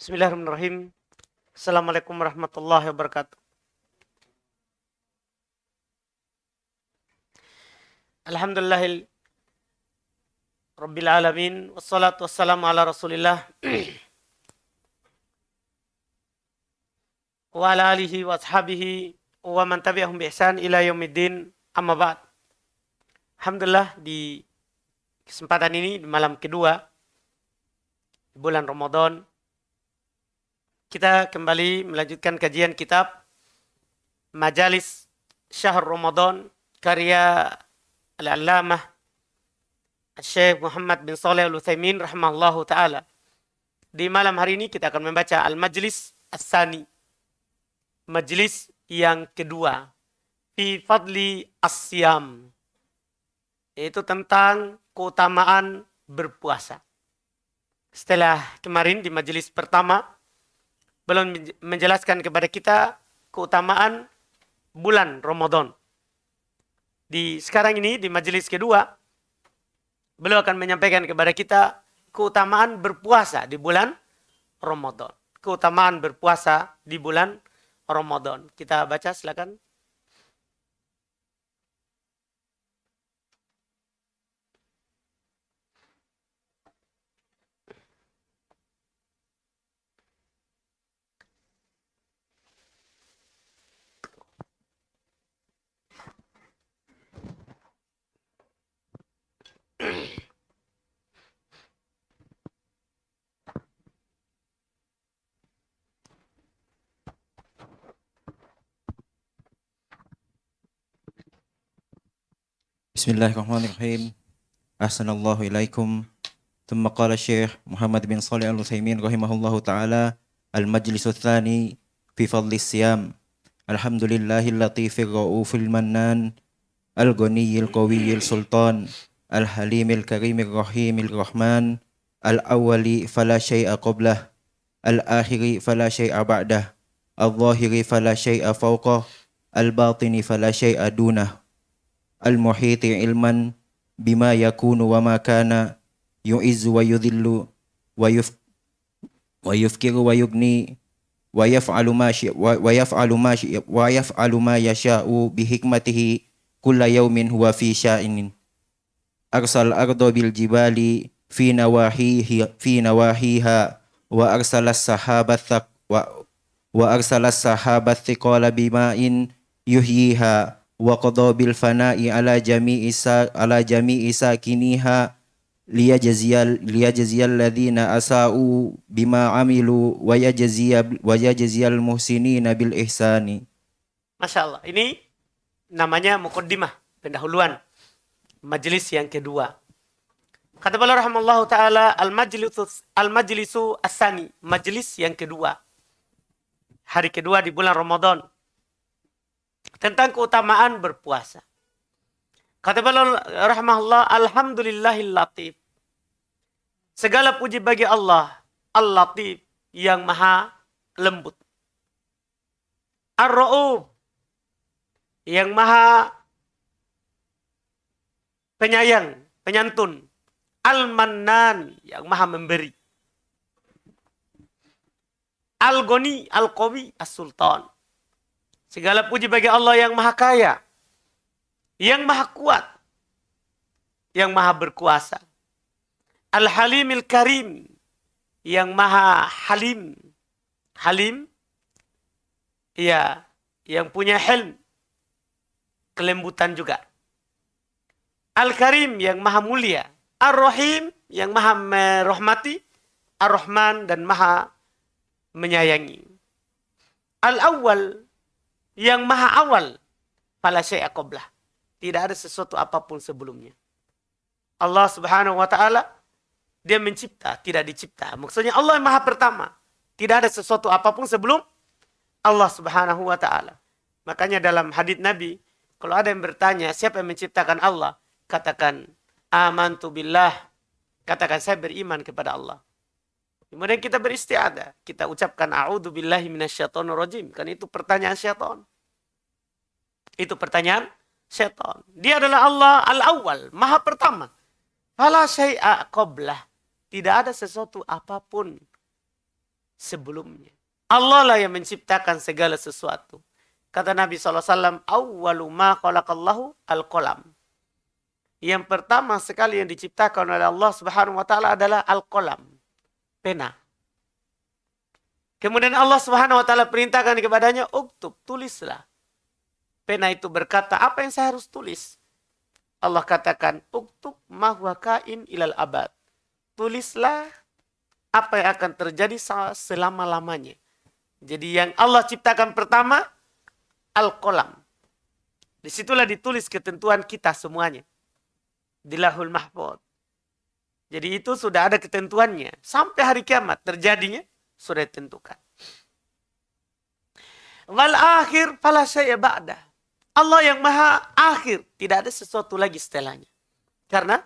Bismillahirrahmanirrahim. Assalamualaikum warahmatullahi wabarakatuh. Alhamdulillahil Rabbil alamin. Wassalatu wassalamu ala rasulillah. Wa ala alihi wa ashabihi wa man tabi'ahum bi ihsan ila yaumiddin. Amma ba'd. Alhamdulillah di kesempatan ini di malam kedua di bulan Ramadan kita kembali melanjutkan kajian kitab Majalis Syahr Ramadan karya Al-Allamah Syekh Muhammad bin Shalih Al-Utsaimin rahimahullahu taala. Di malam hari ini kita akan membaca Al-Majlis As-Tsani. Majlis yang kedua. Fi fadli as-siyam. Yaitu tentang keutamaan berpuasa. Setelah kemarin di majelis pertama belum menjelaskan kepada kita keutamaan bulan Ramadan. Di sekarang ini di majelis kedua beliau akan menyampaikan kepada kita keutamaan berpuasa di bulan Ramadan. Keutamaan berpuasa di bulan Ramadan. Kita baca silakan. Bismillahirrahmanirrahim. Ahsanallahu ilaikum. ثم قال الشيخ محمد بن صالح العثيمين رحمه الله تعالى المجلس الثاني في فضل الصيام الحمد لله اللطيف الرؤوف المنان الغني القوي السلطان الحليم الكريم الرحيم الرحمن الأول فلا شيء قبله الآخر فلا شيء بعده الظاهر فلا شيء فوقه الباطن فلا شيء دونه المحيط علما بما يكون وما كان يعز ويذل ويفكر ويغني ويفعل ما يشاء بحكمته كل يوم هو في شأن أرسل الأرض بالجبال في نواحيها وأرسل السحاب الثقال بماء يحييها وقضى بالفناء على جميع ساكنيها ليجزي الذين أساءوا بما عملوا ويجزي المحسنين بالإحسان. Masya Allah. Ini namanya muqaddimah, pendahuluan majelis yang kedua. Kata beliau rahimallahu taala al-majlisu as-tsani, majelis yang kedua. Hari kedua di bulan Ramadan. Tentang keutamaan berpuasa. Kata beliau rahimahullah, alhamdulillahil latif. Segala puji bagi Allah, al-latif, yang maha lembut. Ar-ra'uf, yang maha penyayang, penyantun. Al-mannan, yang maha memberi. Al-ghani, al-qawi, as-sultan. Segala puji bagi Allah yang maha kaya, yang maha kuat, yang maha berkuasa. Al-halimil karim, yang maha halim. Halim, ya, yang punya hilm, kelembutan juga. Al-karim, yang maha mulia. Ar-rahim, yang maha merahmati. Ar-rahman, dan maha menyayangi. Al-awwal, yang maha awal. Fala syai'a qablah. Tidak ada sesuatu apapun sebelumnya. Allah subhanahu wa ta'ala, dia mencipta, tidak dicipta. Maksudnya Allah yang maha pertama. Tidak ada sesuatu apapun sebelum Allah subhanahu wa ta'ala. Makanya dalam hadits Nabi, kalau ada yang bertanya, siapa yang menciptakan Allah? Katakan, amantu billah. Katakan, saya beriman kepada Allah. Kemudian kita beristiadah. Kita ucapkan, a'udzu billahi minasyaitonir rajim. Kan itu pertanyaan syaitan. Itu pertanyaan syaitan. Dia adalah Allah al-awwal, maha pertama. Fala syai'a qablah. Tidak ada sesuatu apapun sebelumnya. Allah lah yang menciptakan segala sesuatu. Kata Nabi SAW, awwalu ma khalaqallahu al-qalam. Yang pertama sekali yang diciptakan oleh Allah Subhanahu wa taala adalah al-qalam, pena. Kemudian Allah Subhanahu wa taala perintahkan kepadanya, uktub, tulislah. Pena itu berkata, apa yang saya harus tulis? Allah katakan, uktub ma huwa kain ilal abad. Tulislah apa yang akan terjadi selama-lamanya. Jadi yang Allah ciptakan pertama, al-qalam. Disitulah ditulis ketentuan kita semuanya. Di Lauhul Mahfuz. Jadi itu sudah ada ketentuannya. Sampai hari kiamat terjadinya sudah ditentukan. Wal akhir fala syai'a ba'dah. Allah yang maha akhir. Tidak ada sesuatu lagi setelahnya. Karena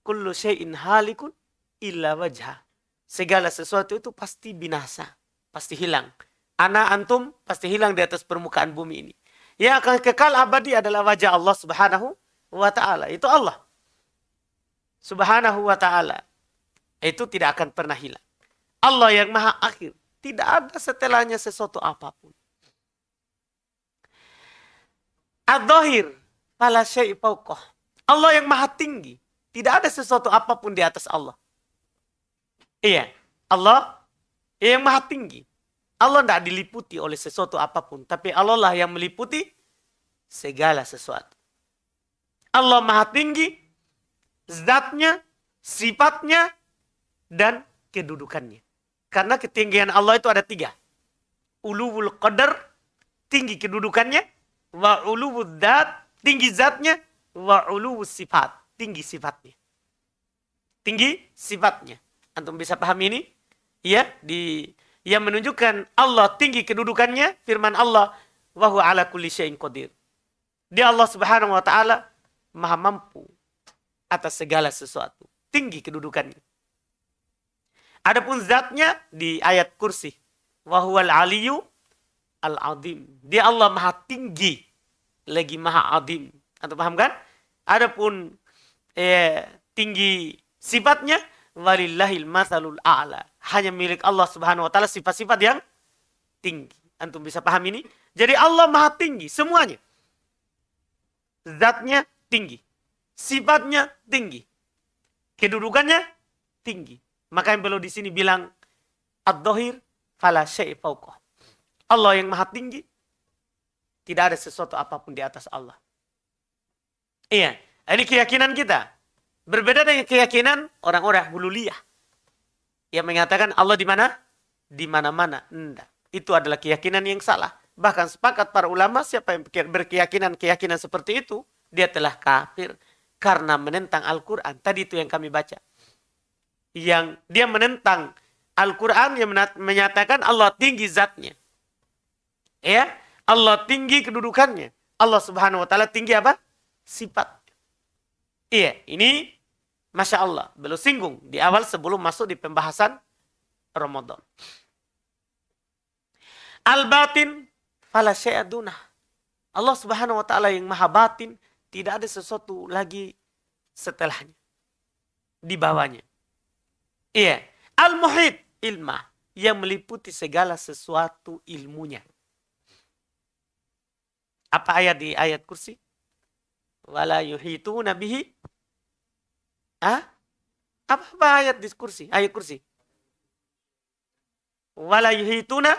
kullu syai'in halikun illa wajha. Segala sesuatu itu pasti binasa. Pasti hilang. Ana antum pasti hilang di atas permukaan bumi ini. Yang akan kekal abadi adalah wajah Allah Subhanahu wa ta'ala. Itu Allah. Subhanahu wa ta'ala. Itu tidak akan pernah hilang. Allah yang maha akhir. Tidak ada setelahnya sesuatu apapun. Ad-dhahir fala syai' fawqah. Allah yang maha tinggi. Tidak ada sesuatu apapun di atas Allah. Iya. Allah yang maha tinggi. Allah tidak diliputi oleh sesuatu apapun. Tapi Allah lah yang meliputi segala sesuatu. Allah maha tinggi, zatnya, sifatnya, dan kedudukannya. Karena ketinggian Allah itu ada 3. Uluwul qadar, tinggi kedudukannya. Wa uluwul dzat, tinggi zatnya. Wa uluwul sifat, tinggi sifatnya. Tinggi sifatnya. Antum bisa paham ini? Ya, yang menunjukkan Allah tinggi kedudukannya, firman Allah, wa huwa ala kulli syai'in qadir. Dia Allah Subhanahu wa taala maha mampu atas segala sesuatu. Tinggi kedudukannya. Adapun zatnya di ayat kursi. Wa huwal aliyyu al-azim. Dia Allah maha tinggi. Lagi maha azim. Antum paham kan? Adapun tinggi sifatnya. Walillahil mathalul a'la. Hanya milik Allah Subhanahu wa taala sifat-sifat yang tinggi. Antum bisa paham ini? Jadi Allah maha tinggi semuanya. Zatnya tinggi. Sifatnya tinggi. Kedudukannya tinggi. Maka yang perlu di sini bilang ad-dhahir fala syai' fawqah. Allah yang maha tinggi. Tidak ada sesuatu apapun di atas Allah. Iya, ini keyakinan kita. Berbeda dengan keyakinan orang-orang hululiyah yang mengatakan Allah di mana? Di mana-mana. Enggak. Itu adalah keyakinan yang salah. Bahkan sepakat para ulama siapa yang berkeyakinan seperti itu, dia telah kafir karena menentang Al-Quran. Tadi itu yang kami baca. Yang dia menentang Al-Quran yang menyatakan Allah tinggi zatnya. Ya, Allah tinggi kedudukannya. Allah Subhanahu wa taala tinggi apa? Sifat. Iya, ini Masya Allah, belum singgung di awal sebelum masuk di pembahasan Ramadan. Al-batin fala syai'a dunah. Allah Subhanahu wa taala yang maha batin, tidak ada sesuatu lagi setelahnya. Di bawahnya. Iya, al-muhit ilmah, yang meliputi segala sesuatu ilmunya. Apa ayat di ayat kursi? Wala yuhituna bihi. Apa ayat di kursi? Ayat kursi. Wala yuhituna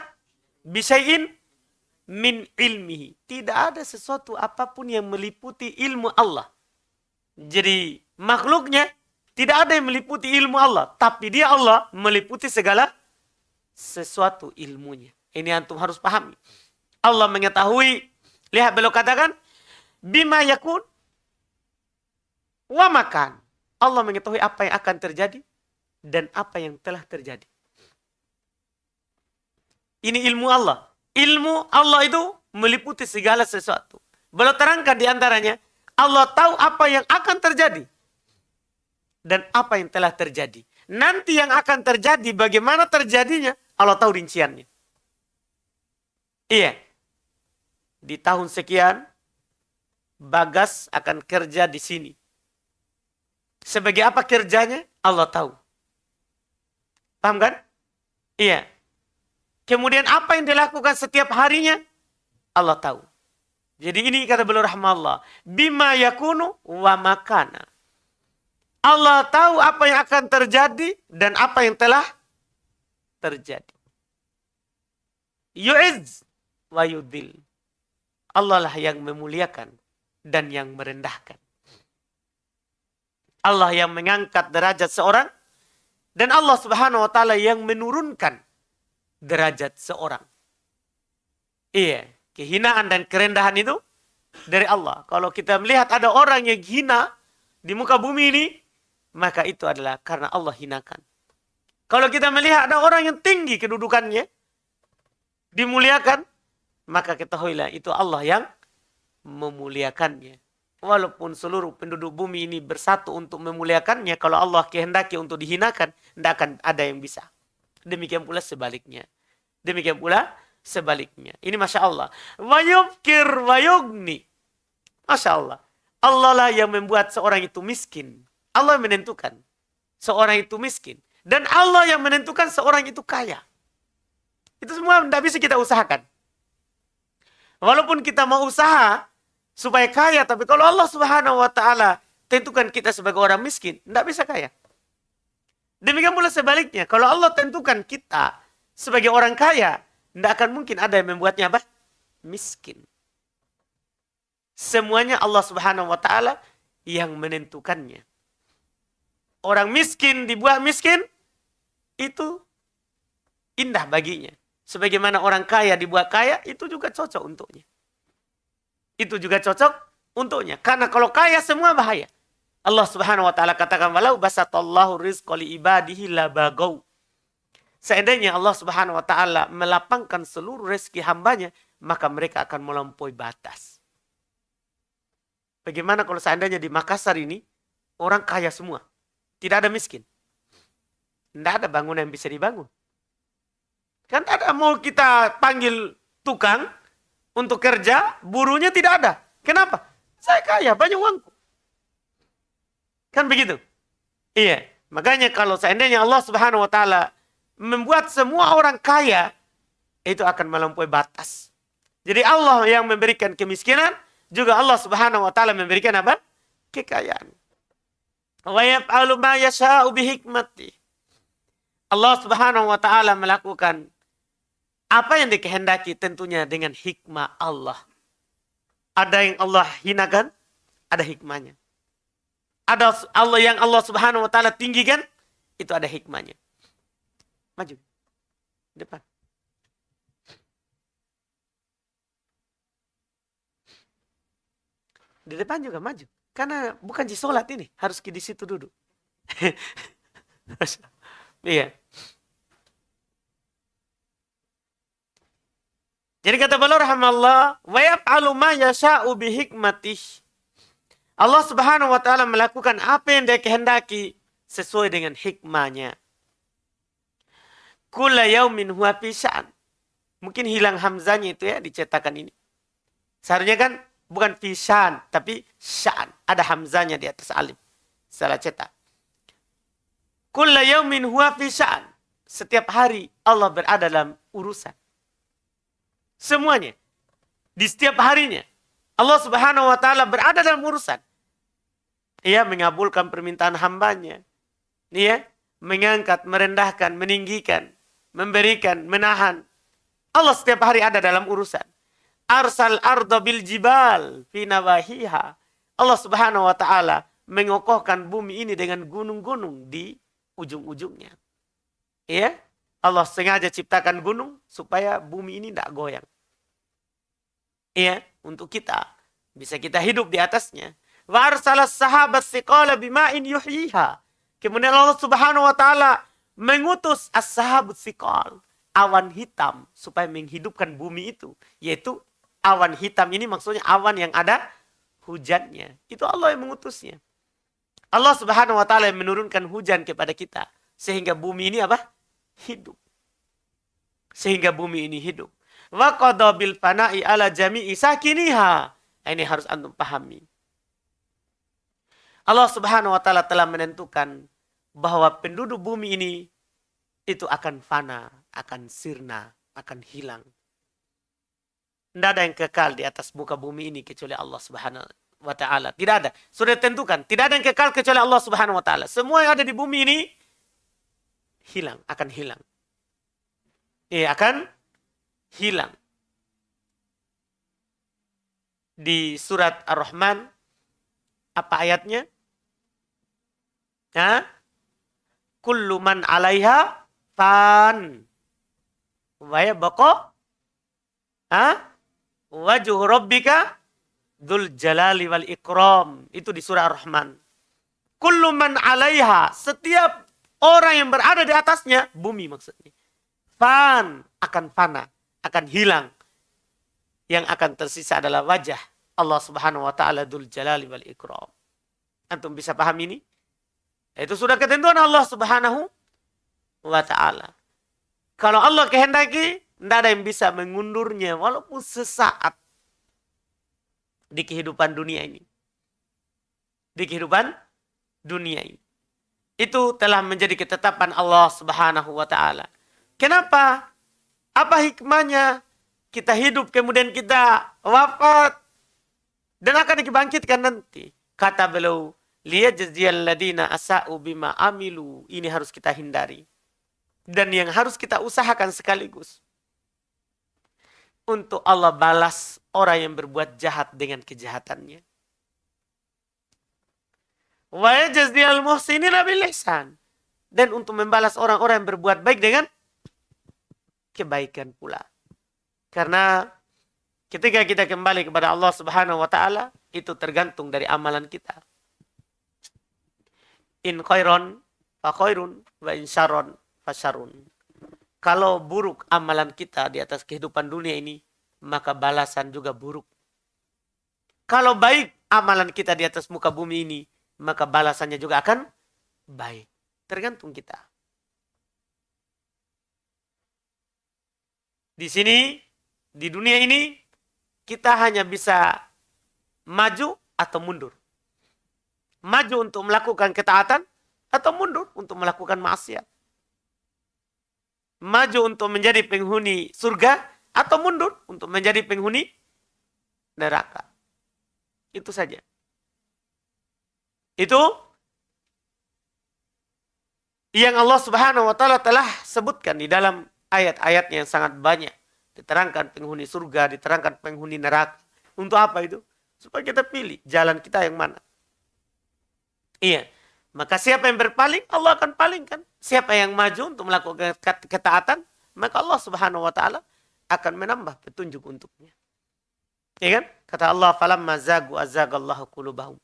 bisyai'in min ilmihi. Tidak ada sesuatu apapun yang meliputi ilmu Allah. Jadi makhluknya tidak ada yang meliputi ilmu Allah. Tapi dia Allah meliputi segala sesuatu ilmunya. Ini antum harus pahami. Allah mengetahui. Lihat beliau katakan. Bima yakun. Wa makan. Allah mengetahui apa yang akan terjadi. Dan apa yang telah terjadi. Ini ilmu Allah. Ilmu Allah itu meliputi segala sesuatu. Beliau terangkan di antaranya. Allah tahu apa yang akan terjadi. Dan apa yang telah terjadi. Nanti yang akan terjadi, bagaimana terjadinya, Allah tahu rinciannya. Iya. Di tahun sekian, Bagas akan kerja di sini. Sebagai apa kerjanya? Allah tahu. Paham kan? Iya. Kemudian apa yang dilakukan setiap harinya? Allah tahu. Jadi ini kata beliau rahmatullah. Bima yakunu wa makana. Allah tahu apa yang akan terjadi dan apa yang telah terjadi. Yu'izz wa yudhil. Allah lah yang memuliakan dan yang merendahkan. Allah yang mengangkat derajat seorang dan Allah Subhanahu wa taala yang menurunkan derajat seorang. Iya, kehinaan dan kerendahan itu dari Allah. Kalau kita melihat ada orang yang hina di muka bumi ini, maka itu adalah karena Allah hinakan. Kalau kita melihat ada orang yang tinggi kedudukannya, dimuliakan, maka ketahuilah itu Allah yang memuliakannya. Walaupun seluruh penduduk bumi ini bersatu untuk memuliakannya, kalau Allah kehendaki untuk dihinakan, tidak akan ada yang bisa. Demikian pula sebaliknya. Demikian pula sebaliknya. Ini Masya Allah. Wa yubkir wa yugni. Masya Allah. Allah lah yang membuat seorang itu miskin. Allah yang menentukan seorang itu miskin. Dan Allah yang menentukan seorang itu kaya. Itu semua tidak bisa kita usahakan. Walaupun kita mau usaha supaya kaya, tapi kalau Allah Subhanahu wa taala tentukan kita sebagai orang miskin, tidak bisa kaya. Demikian pula sebaliknya, kalau Allah tentukan kita sebagai orang kaya, tidak akan mungkin ada yang membuatnya apa? Miskin. Semuanya Allah Subhanahu wa taala yang menentukannya. Orang miskin dibuat miskin, itu indah baginya. Sebagaimana orang kaya dibuat kaya, itu juga cocok untuknya. Itu juga cocok untuknya. Karena kalau kaya semua bahaya. Allah Subhanahu wa taala katakan walau basatallahu rizqa li ibadihi labagau. Seandainya Allah Subhanahu wa taala melapangkan seluruh rezeki hambanya, maka mereka akan melampaui batas. Bagaimana kalau seandainya di Makassar ini orang kaya semua, tidak ada miskin. Tidak ada bangunan yang bisa dibangun. Kan ada mau kita panggil tukang untuk kerja, burunya tidak ada. Kenapa? Saya kaya, banyak uangku. Kan begitu? Iya. Makanya kalau seandainya Allah Subhanahu wa taala membuat semua orang kaya, itu akan melampaui batas. Jadi Allah yang memberikan kemiskinan, juga Allah Subhanahu wa taala memberikan apa? Kekayaan. Wa yaf'alu ma yasha'u bihikmati. Allah Subhanahu wa taala melakukan apa yang dikehendaki tentunya dengan hikmah Allah. Ada yang Allah hinakan, ada hikmahnya. Ada Allah yang Allah Subhanahu wa taala tinggikan, itu ada hikmahnya. Maju. Depan. Di depan juga maju. Karena bukan di sholat ini, harus di situ duduk. Iya. Jadi kata beliau rahimallah, wa yaf'alu ma yasha'u bihikmatih. Allah Subhanahu wa taala melakukan apa yang Dia kehendaki sesuai dengan hikmahnya. Kulla yaumin huwa fi sya'an. Mungkin hilang hamzahnya itu ya dicetakan ini. Seharusnya kan bukan fi sya'an tapi sya'an. Ada hamzahnya di atas alif. Salah cetak. Kulla yaumin huwa fi sya'an. Setiap hari Allah berada dalam urusan. Semuanya. Di setiap harinya. Allah Subhanahu wa taala berada dalam urusan. Ia mengabulkan permintaan hambanya. Ia mengangkat, merendahkan, meninggikan, memberikan, menahan. Allah setiap hari ada dalam urusan. Arsal arda bil jibal fi nawahiha. Allah Subhanahu wa taala mengokohkan bumi ini dengan gunung-gunung di ujung-ujungnya. Ya, Allah sengaja ciptakan gunung supaya bumi ini tidak goyang. Iya, untuk kita bisa kita hidup di atasnya. Wa arsalas sahabat siqala bima'in yuhyiha. Kemudian Allah Subhanahu wa taala mengutus as-sahabut siqal, awan hitam supaya menghidupkan bumi itu, yaitu awan hitam ini maksudnya awan yang ada hujannya. Itu Allah yang mengutusnya. Allah Subhanahu wa taala yang menurunkan hujan kepada kita sehingga bumi ini apa? Hidup. Sehingga bumi ini hidup. Wa qada bil fana'i ala jami'i sakiniha. Ini harus antum pahami. Allah Subhanahu wa taala telah menentukan bahwa penduduk bumi ini itu akan fana, akan sirna, akan hilang. Tidak ada yang kekal di atas muka bumi ini kecuali Allah Subhanahu wa Ta'ala. Tidak ada. Sudah ditentukan. Tidak ada yang kekal kecuali Allah Subhanahu wa Ta'ala. Semua yang ada di bumi ini hilang, akan hilang. Akan hilang. Di surat Ar-Rahman, apa ayatnya? Kullu man 'alaiha fan wa yabqa wajhu rabbika dzul jalali wal ikram. Itu di surah Ar-Rahman. Kullu man 'alaiha, setiap orang yang berada di atasnya, bumi maksudnya. Fan, akan fana, akan hilang. Yang akan tersisa adalah wajah Allah Subhanahu wa Ta'ala dzul jalali wal ikram. Antum bisa paham ini? Itu sudah ketentuan Allah Subhanahu wa Ta'ala. Kalau Allah kehendaki, tidak ada yang bisa mengundurnya walaupun sesaat di kehidupan dunia ini. Di kehidupan dunia ini. Itu telah menjadi ketetapan Allah Subhanahu wa Ta'ala. Kenapa? Apa hikmahnya? Kita hidup kemudian kita wafat dan akan dibangkitkan nanti. Kata beliau, liyajziyal ladina asa'u bima amilu. Ini harus kita hindari. Dan yang harus kita usahakan sekaligus. Untuk Allah balas orang yang berbuat jahat dengan kejahatannya. Wa yajziyal muhsinina bil ihsan. Dan untuk membalas orang-orang yang berbuat baik dengan kebaikan pula. Karena ketika kita kembali kepada Allah Subhanahu wa Ta'ala, itu tergantung dari amalan kita. In khairon fa khairun wa in syarron fa syarrun. Kalau buruk amalan kita di atas kehidupan dunia ini, maka balasan juga buruk. Kalau baik amalan kita di atas muka bumi ini, maka balasannya juga akan baik. Tergantung kita. Di sini, di dunia ini, kita hanya bisa maju atau mundur. Maju untuk melakukan ketaatan atau mundur untuk melakukan maksiat. Maju untuk menjadi penghuni surga atau mundur untuk menjadi penghuni neraka. Itu saja. Itu yang Allah Subhanahu wa Ta'ala telah sebutkan di dalam ayat-ayatnya yang sangat banyak. Diterangkan penghuni surga, diterangkan penghuni neraka. Untuk apa itu? Supaya kita pilih jalan kita yang mana. Iya. Maka siapa yang berpaling, Allah akan palingkan. Siapa yang maju untuk melakukan ketaatan, maka Allah Subhanahu wa Ta'ala akan menambah petunjuk untuknya. Iya kan? Kata Allah, falamma zagu azagallahu qulubahum.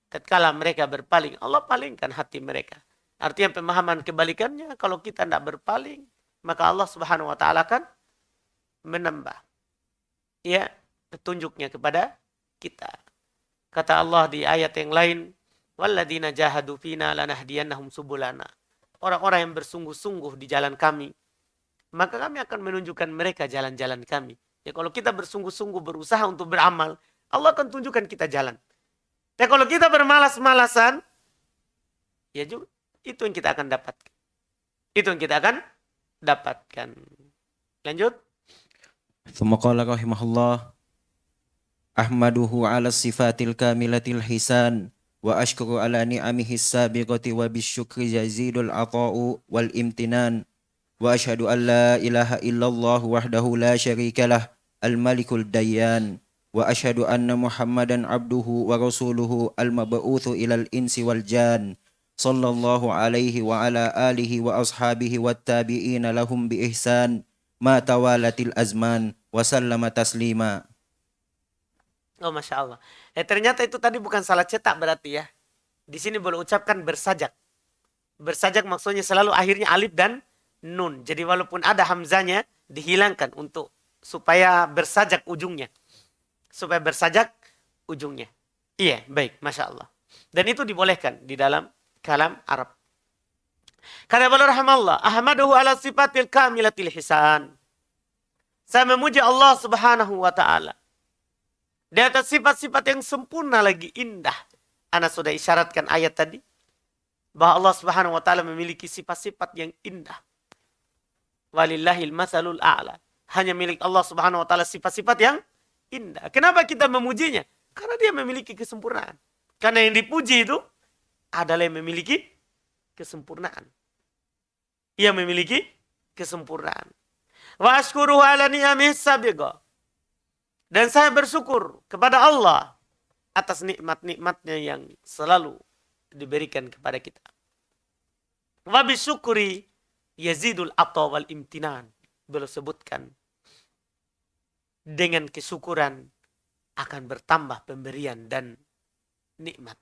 Tatkala mereka berpaling, Allah palingkan hati mereka. Artinya pemahaman kebalikannya, kalau kita tidak berpaling, maka Allah Subhanahu wa Ta'ala akan menambah petunjuknya kepada kita. Kata Allah di ayat yang lain, walladzina jahadu fina lanahdiyannahum subulana. Orang-orang yang bersungguh-sungguh di jalan kami, maka kami akan menunjukkan mereka jalan-jalan kami. Ya, kalau kita bersungguh-sungguh berusaha untuk beramal, Allah akan tunjukkan kita jalan. Ya, kalau kita bermalas-malasan, ya juga itu yang kita akan dapatkan. Itu yang kita akan dapatkan. Lanjut. ثم قال رحمه الله أحمده على الصفات الكاملة الحسان وأشكر على نعمه السابقة وبالشكر يزيد العطاء والامتنان وأشهد أن لا إله إلا الله وحده لا شريك له الملك الديان وأشهد أن محمدا عبده ورسوله المبعوث إلى الإنس والجان صلى الله عليه وعلى آله وأصحابه والتابعين لهم بإحسان ما توالت الأزمان وسلم تسليما. Oh, Masya Allah. Ternyata itu tadi bukan salah cetak berarti ya. Di sini boleh ucapkan bersajak. Bersajak maksudnya selalu akhirnya alif dan nun. Jadi walaupun ada hamzanya dihilangkan untuk supaya bersajak ujungnya. Supaya bersajak ujungnya. Iya, baik. Masya Allah. Dan itu dibolehkan di dalam kalam Arab. Kata beliau rahimahullah, ahmaduhu ala sifatil kamilatil hisan. Saya memuji Allah Subhanahu wa Ta'ala di atas sifat-sifat yang sempurna lagi indah. Ana sudah isyaratkan ayat tadi bahwa Allah Subhanahu wa Ta'ala memiliki sifat-sifat yang indah. Walillahil matsalul a'la. Hanya milik Allah Subhanahu wa taala sifat-sifat yang indah. Kenapa kita memujinya? Karena dia memiliki kesempurnaan. Karena yang dipuji itu adalah yang memiliki kesempurnaan. Ia memiliki kesempurnaan. Wa asykuruhu ala ni'amihi sabiqa. Dan saya bersyukur kepada Allah atas nikmat-nikmatnya yang selalu diberikan kepada kita. Wa bisyukri yazidul ata wal imtinan. Beliau sebutkan, dengan kesyukuran akan bertambah pemberian dan nikmat.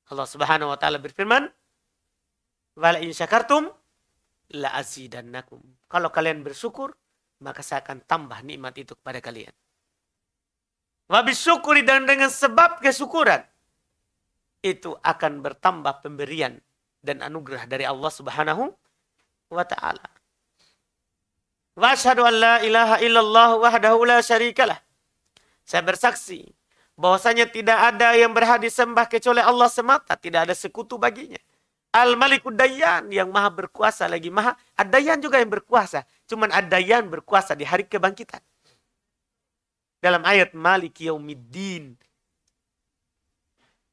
Allah Subhanahu wa taala berfirman, "Wala in syakartum la azidannakum." Kalau kalian bersyukur, maka saya akan tambah nikmat itu kepada kalian. Wa bisyukri, dan dengan sebab kesyukuran itu akan bertambah pemberian dan anugerah dari Allah Subhanahu wa taala. Wa asyhadu an la ilaha illallah wahdahu la syarikalah. Saya bersaksi bahwasanya tidak ada yang berhak disembah kecuali Allah semata, tidak ada sekutu baginya. Al-Malikud Dayyan, yang maha berkuasa lagi maha. Ad-Dayyan juga yang berkuasa. Cuman Ad-Dayyan berkuasa di hari kebangkitan. Dalam ayat Maliki Yaumiddin,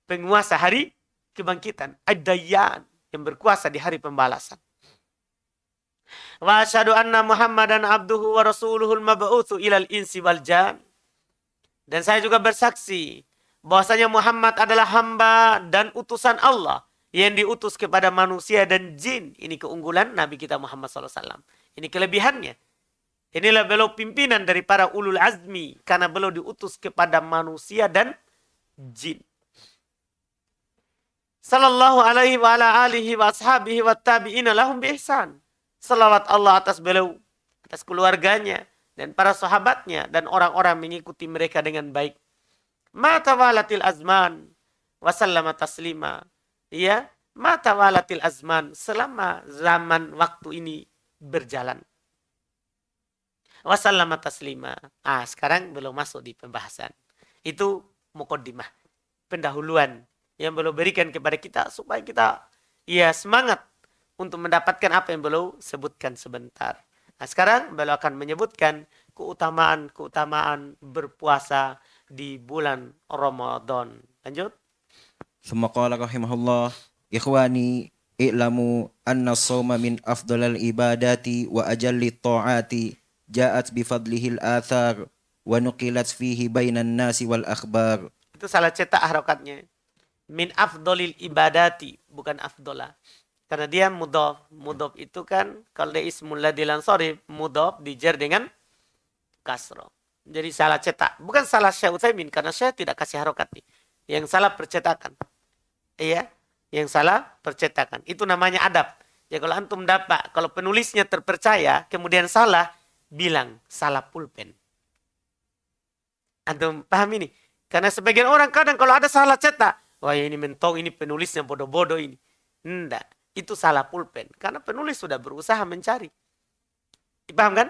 penguasa hari kebangkitan. Ad-Dayyan, yang berkuasa di hari pembalasan. Wa asyhadu anna Muhammadan abduhu wa rasuluhul mab'utsu ilal insi wal jan. Dan saya juga bersaksi bahwasanya Muhammad adalah hamba dan utusan Allah yang diutus kepada manusia dan jin. Ini keunggulan Nabi kita Muhammad SAW. Ini kelebihannya. Inilah beliau pimpinan dari para ulul azmi, karena beliau diutus kepada manusia dan jin. Sallallahu alaihi wa ala alihi wa ashabihi wa tabi'ina lahum bi ihsan. Salawat Allah atas beliau, atas keluarganya, dan para sahabatnya, dan orang-orang mengikuti mereka dengan baik. Ma tawalatil azman, wa sallama taslima. Ya, ma tawalatil azman, selama zaman waktu ini berjalan. Wa sallama taslima. Sekarang belum masuk di pembahasan. Itu muqaddimah, pendahuluan yang beliau berikan kepada kita supaya kita semangat untuk mendapatkan apa yang beliau sebutkan sebentar. Sekarang beliau akan menyebutkan keutamaan berpuasa di bulan Ramadan. Lanjut. Thumma qala rahimahullah, ikhwani i'lamu anna as-sawma min afdalil ibadati wa ajallit ta'ati ja'at bi fadlihi al-athar wa nuqilat fihi bainan nasi wal akhbar. Itu salah cetak harokatnya. Min afdalil ibadati, bukan afdola. Karena dia mudhaf. Mudhaf itu kan kalau dia ismul ladzi lansarif, mudhaf dijar dengan kasroh. Jadi salah cetak. Bukan salah Syekh Utsaimin, karena Syekh tidak kasih harokat nih. Yang salah percetakan. Iya, yang salah percetakan. Itu namanya adab. Ya kalau antum dapat, kalau penulisnya terpercaya, kemudian salah, bilang salah pulpen. Antum paham ini? Karena sebagian orang kadang kalau ada salah cetak, wah ini mentong, ini penulisnya bodoh-bodoh ini. Enggak, itu salah pulpen. Karena penulis sudah berusaha mencari. Paham kan?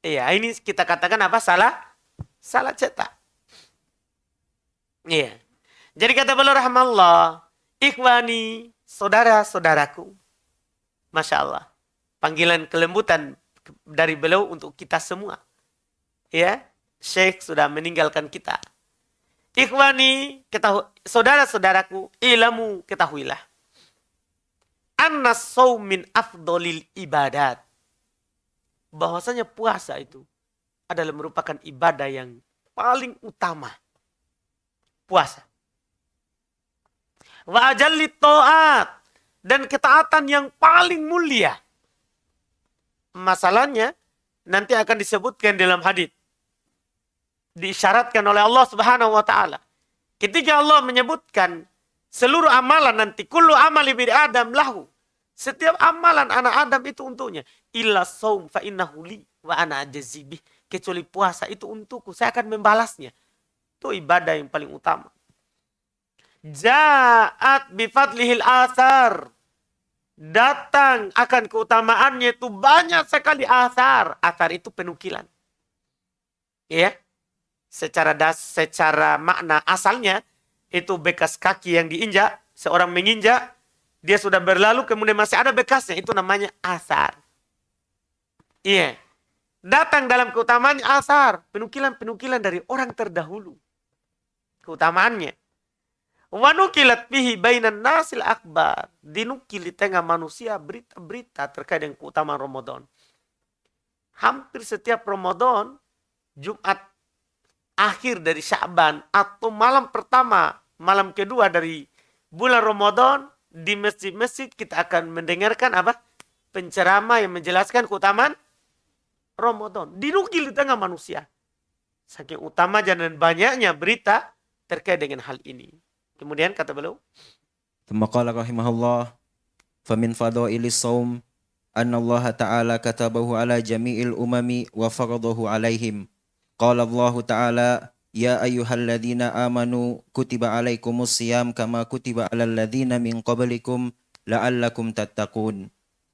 Iya, ini kita katakan apa? Salah cetak. Iya. Jadi kata beliau rahmallah, ikhwani, saudara-saudaraku. Masya Allah. Panggilan kelembutan dari beliau untuk kita semua. Ya, Syekh sudah meninggalkan kita. Ikhwani, saudara-saudaraku, ilamu, ketahuilah. Annas shaum min afdolil ibadat. Bahwasanya puasa itu adalah merupakan ibadah yang paling utama. Puasa. Wa ajallit ta'at, dan ketaatan yang paling mulia. Masalahnya nanti akan disebutkan dalam hadits. Diisyaratkan oleh Allah Subhanahu wa taala. Ketika Allah menyebutkan seluruh amalan nanti, kullu amali bini Adam lahu. Setiap amalan anak Adam itu untuknya. Illa saum fa innahu li wa ana ajzibih. Kecuali puasa itu untukku, saya akan membalasnya. Itu ibadah yang paling utama. Ja'at bifadlihil athar. Datang akan keutamaannya itu banyak sekali athar. Athar itu penukilan. Ya. Secara makna asalnya itu bekas kaki yang diinjak. Seorang menginjak, dia sudah berlalu kemudian masih ada bekasnya. Itu namanya athar. Iya. Datang dalam keutamaannya asar, penukilan-penukilan dari orang terdahulu. Keutamaannya. Wa nukilat bihi bainan nasil akbar. Dinukil di tengah manusia berita-berita terkait dengan keutamaan Ramadan. Hampir setiap Ramadan, Jumat akhir dari Sya'ban atau malam pertama, malam kedua dari bulan Ramadan, di masjid-masjid kita akan mendengarkan apa? Penceramah yang menjelaskan keutamaan Ramadan. Dinukil di tengah manusia. Saking utama dan banyaknya berita terkait dengan hal ini. Kemudian kata beliau, ثم قال رحمه الله فمن فضائل الصوم أن الله تعالى كتبه على جميع الأمم وفرضه عليهم قال الله تعالى يا أيها الذين آمنوا كتب عليكم الصيام كما كتب على الذين من قبلكم لعلكم تتقون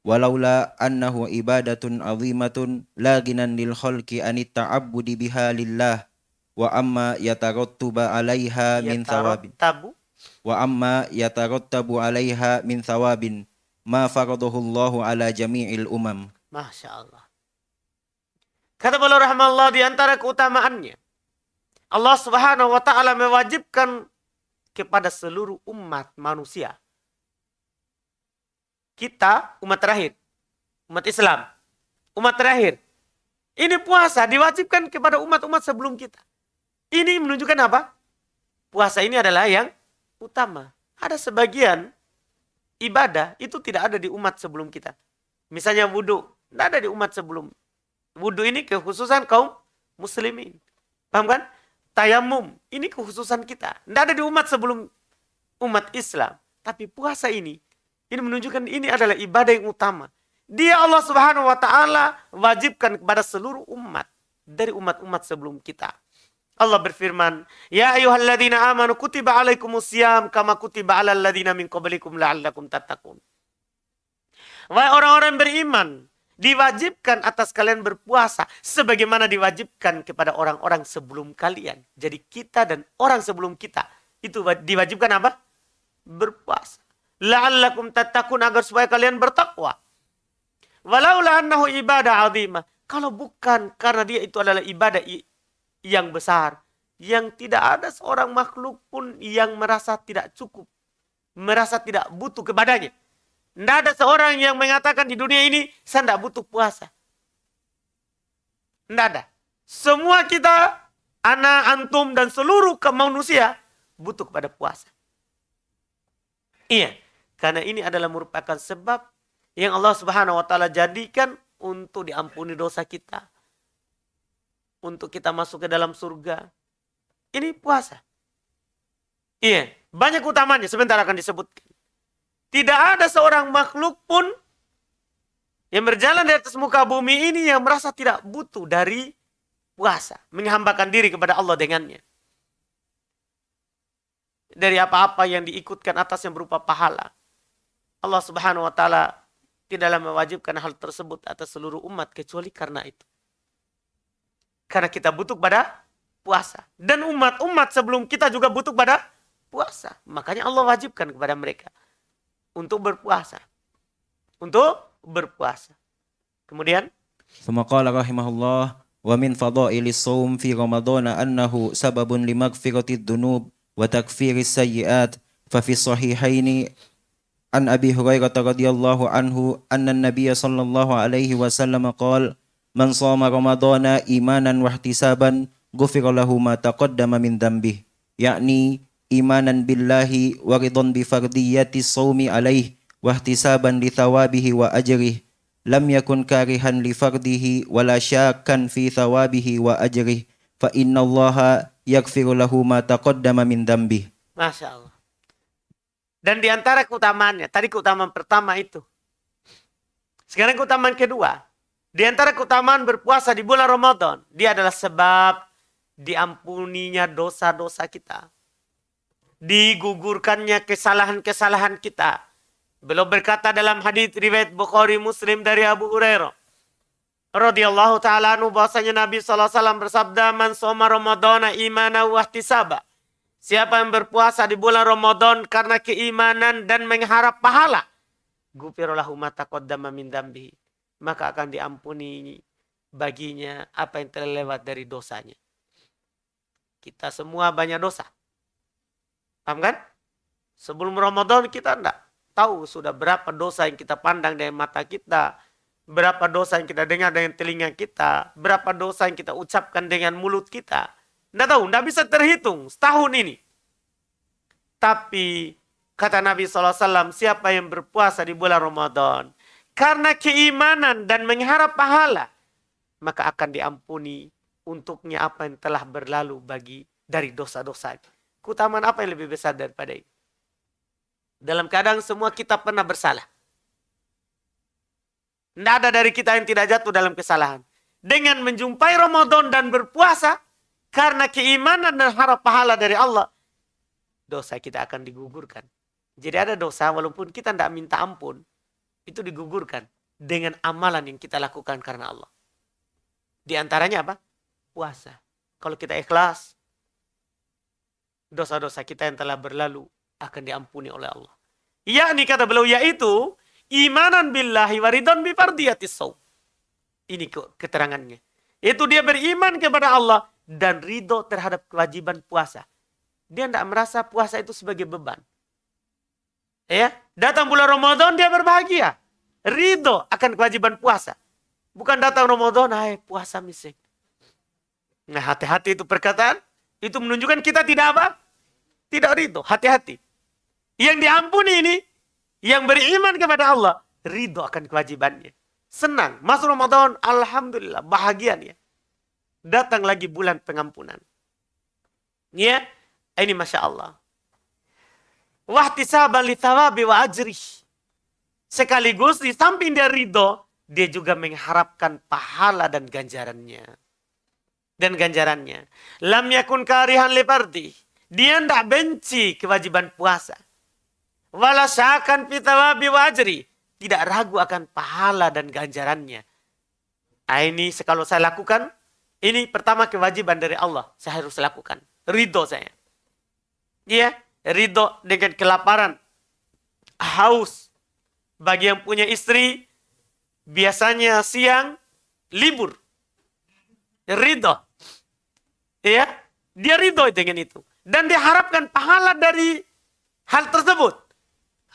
ولولا أنه عبادة عظيمة لا غنى للخلق عن التعبد بها لله وأما يترتب عليها من ثواب وأما يترتب عليها من ثواب ما فرضه الله على جميع الأمم. Masya Allah. Kata beliau rahmatullah, di antara keutamaannya, Allah Subhanahu wa taala mewajibkan kepada seluruh umat manusia. Kita umat terakhir, umat Islam, umat terakhir. Ini puasa diwajibkan kepada umat-umat sebelum kita. Ini menunjukkan apa? Puasa ini adalah yang utama. Ada sebagian ibadah itu tidak ada di umat sebelum kita. Misalnya wudhu, tidak ada di umat sebelum. Wudhu ini kekhususan kaum muslimin. Paham kan? Tayamum, ini kekhususan kita. Tidak ada di umat sebelum umat Islam. Tapi puasa ini menunjukkan ini adalah ibadah yang utama. Dia Allah Subhanahu wa taala wajibkan kepada seluruh umat dari umat-umat sebelum kita. Allah berfirman, "Ya ayyuhalladzina amanu kutiba alaikumusiyam kama kutiba alal ladzina min qablikum la'allakum tattaqun." Wahai orang-orang beriman, diwajibkan atas kalian berpuasa sebagaimana diwajibkan kepada orang-orang sebelum kalian. Jadi kita dan orang sebelum kita itu diwajibkan apa? Berpuasa. La'allakum tattaqun, agar supaya kalian bertakwa. Walaula annahu ibadah 'azimah. Kalau bukan karena dia itu adalah ibadah yang besar, yang tidak ada seorang makhluk pun yang merasa tidak cukup, merasa tidak butuh kepadanya. Tidak ada seorang yang mengatakan di dunia ini, saya tidak butuh puasa. Tidak ada. Semua kita, anak, antum, dan seluruh manusia butuh kepada puasa. Iya, karena ini adalah merupakan sebab yang Allah Subhanahu wa taala jadikan untuk diampuni dosa kita. Untuk kita masuk ke dalam surga. Ini puasa. Iya, banyak utamanya, sebentar akan disebutkan. Tidak ada seorang makhluk pun yang berjalan di atas muka bumi ini yang merasa tidak butuh dari puasa. Menghambakan diri kepada Allah dengannya. Dari apa-apa yang diikutkan atas yang berupa pahala. Allah Subhanahu wa taala tidaklah mewajibkan hal tersebut atas seluruh umat kecuali karena itu. Karena kita butuh pada puasa. Dan umat-umat sebelum kita juga butuh pada puasa. Makanya Allah wajibkan kepada mereka untuk berpuasa. Untuk berpuasa. Kemudian ثم قال رحمه الله ومن فضائل الصوم في رمضان أنه سبب لمغفرة الذنوب وتكفير السيئات ففي الصحيحين عن أبي هريرة رضي الله عنه أن النبي صلى الله عليه وسلم قال من صام رمضان إيمانا واحتسابا غفر له ما تقدم من ذنبه يعني إيمانا بالله ورضا بفرضية الصوم عليه واحتسابا لثوابه وأجره لم يكن كارها لفرضه ولا شاكا في ثوابه وأجره فإن الله يغفر له ما تقدم من ذنبه. Masya Allah. Dan di antara keutamaannya, tadi keutamaan pertama itu. Sekarang keutamaan kedua. Di antara keutamaan berpuasa di bulan Ramadan, dia adalah sebab diampuninya dosa-dosa kita. Digugurkannya kesalahan-kesalahan kita. Beliau berkata dalam hadis riwayat Bukhari Muslim dari Abu Hurairah radhiyallahu taala anhu bahwasanya Nabi sallallahu alaihi wasallam bersabda, "Man shoma Ramadhana imanan wa ihtisaba." Siapa yang berpuasa di bulan Ramadan karena keimanan dan mengharap pahala, ghufira lahu ma taqaddama min dzambihi. maka akan diampuni baginya apa yang telah lewat dari dosanya. Kita semua banyak dosa. Paham kan? Sebelum Ramadan kita enggak tahu sudah berapa dosa yang kita pandang dengan mata kita, berapa dosa yang kita dengar dengan telinga kita, berapa dosa yang kita ucapkan dengan mulut kita. Enggak tahu, enggak bisa terhitung setahun ini. Tapi kata Nabi SAW, siapa yang berpuasa di bulan Ramadan karena keimanan dan mengharap pahala, maka akan diampuni untuknya apa yang telah berlalu dari dosa-dosa. Keutamaan apa yang lebih besar daripada ini? Dalam keadaan semua kita pernah bersalah. Tidak ada dari kita yang tidak jatuh dalam kesalahan. Dengan menjumpai Ramadan dan berpuasa, karena keimanan dan harap pahala dari Allah, dosa kita akan digugurkan. Jadi ada dosa walaupun kita tidak minta ampun, itu digugurkan dengan amalan yang kita lakukan karena Allah. Di antaranya apa? Puasa. Kalau kita ikhlas, dosa-dosa kita yang telah berlalu akan diampuni oleh Allah. Yakni kata beliau, yaitu imanan billahi waridon bifardiyatis shaum. Ini keterangannya. Itu dia beriman kepada Allah dan ridho terhadap kewajiban puasa. Dia tidak merasa puasa itu sebagai beban. Ya, datang bulan Ramadan dia berbahagia. Ridho akan kewajiban puasa. Bukan datang Ramadan, hai puasa misik. Nah, hati-hati itu perkataan. Itu menunjukkan kita tidak apa? Tidak ridho, hati-hati. Yang diampuni ini, yang beriman kepada Allah, ridho akan kewajibannya. Senang, masuk Ramadan, alhamdulillah, bahagia dia. Datang lagi bulan pengampunan. Ya, ini Masya Allah. Wahtisaban li thawabi wa ajrih. Sekaligus di samping dia ridho, dia juga mengharapkan pahala dan ganjarannya. Lam yakun karihan li fardih. Dia tidak benci kewajiban puasa. Wala syakan fi thawabi wa ajri. Tidak ragu akan pahala dan ganjarannya. Ini kalau saya lakukan, ini pertama kewajiban dari Allah. Saya harus lakukan. Ridho saya. Ya, ridho dengan kelaparan. Haus. Bagi yang punya istri, biasanya siang libur. Ridho. Ya, dia ridho dengan itu. Dan diharapkan pahala dari hal tersebut.